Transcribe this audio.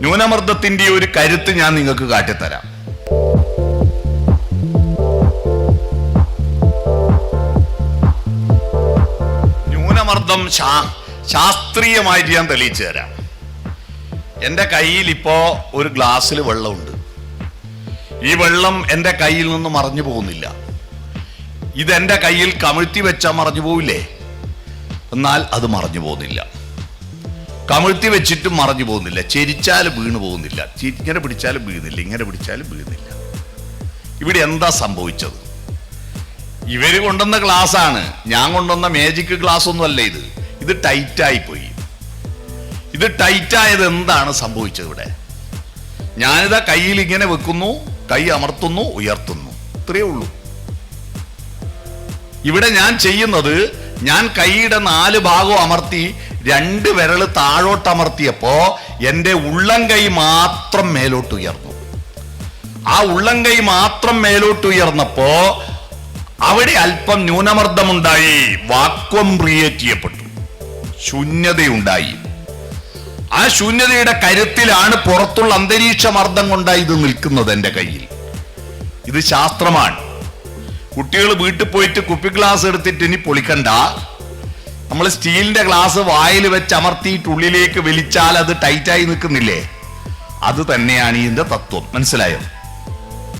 ന്യൂനമർദ്ദത്തിന്റെ ഒരു കരുത്ത് ഞാൻ നിങ്ങൾക്ക് കാട്ടിത്തരാം. ന്യൂനമർദ്ദം ശാസ്ത്രീയമായിട്ട് ഞാൻ തെളിയിച്ചു തരാം. എൻ്റെ കയ്യിൽ ഇപ്പോ ഒരു ഗ്ലാസ്സിൽ വെള്ളമുണ്ട്. ഈ വെള്ളം എൻ്റെ കയ്യിൽ നിന്ന് മറഞ്ഞു പോകുന്നില്ല. ഇതെൻ്റെ കയ്യിൽ കമിഴ്ത്തി വെച്ചാൽ മറഞ്ഞു പോവില്ലേ? എന്നാൽ അത് മറഞ്ഞു പോകുന്നില്ല. കമിഴ്ത്തി വെച്ചിട്ടും മറഞ്ഞു പോകുന്നില്ല. ചെരിച്ചാലും വീണു പോകുന്നില്ല. ഇങ്ങനെ പിടിച്ചാലും വീഴുന്നില്ല, ഇങ്ങനെ പിടിച്ചാലും വീഴുന്നില്ല. ഇവിടെ എന്താ സംഭവിച്ചത്? ഇവര് കൊണ്ടുവന്ന ഗ്ലാസ്സാണ്, ഞാൻ കൊണ്ടുവന്ന മാജിക് ഗ്ലാസ് ഒന്നും അല്ല ഇത്. ഇത് ടൈറ്റായി പോയി. ഇത് ടൈറ്റായത് എന്താണ് സംഭവിച്ചത്? ഇവിടെ ഞാനിതാ കയ്യിൽ ഇങ്ങനെ വെക്കുന്നു, കൈ അമർത്തുന്നു, ഉയർത്തുന്നു, ഇത്രയേ ഉള്ളൂ. ഇവിടെ ഞാൻ ചെയ്യുന്നത്, ഞാൻ കൈയുടെ 4 ഭാഗവും അമർത്തി 2 വിരൽ താഴോട്ട് അമർത്തിയപ്പോ എൻ്റെ ഉള്ളം കൈ മാത്രം മേലോട്ട് ഉയർന്നു. ആ ഉള്ളം കൈ മാത്രം മേലോട്ട് ഉയർന്നപ്പോ അവിടെ അല്പം ന്യൂനമർദ്ദമുണ്ടായി, വാക്വം ക്രിയേറ്റ് ചെയ്യപ്പെട്ടു, ശൂന്യതയുണ്ടായി. ആ ശൂന്യതയുടെ കരുത്തിലാണ് പുറത്തുള്ള അന്തരീക്ഷ മർദ്ദം കൊണ്ടായി ഇത് നിൽക്കുന്നത് എൻ്റെ കയ്യിൽ. ഇത് ശാസ്ത്രമാണ്. കുട്ടികൾ വീട്ടിൽ പോയിട്ട് കുപ്പി ഗ്ലാസ് എടുത്തിട്ട് ഇനി പൊളിക്കണ്ട. നമ്മൾ സ്റ്റീലിന്റെ ഗ്ലാസ് വായിൽ വെച്ച് അമർത്തിയിട്ട് ഉള്ളിലേക്ക് വലിച്ചാൽ അത് ടൈറ്റായി നിൽക്കുന്നില്ലേ? അത് തന്നെയാണ് ഇതിന്റെ തത്വം. മനസ്സിലായോ?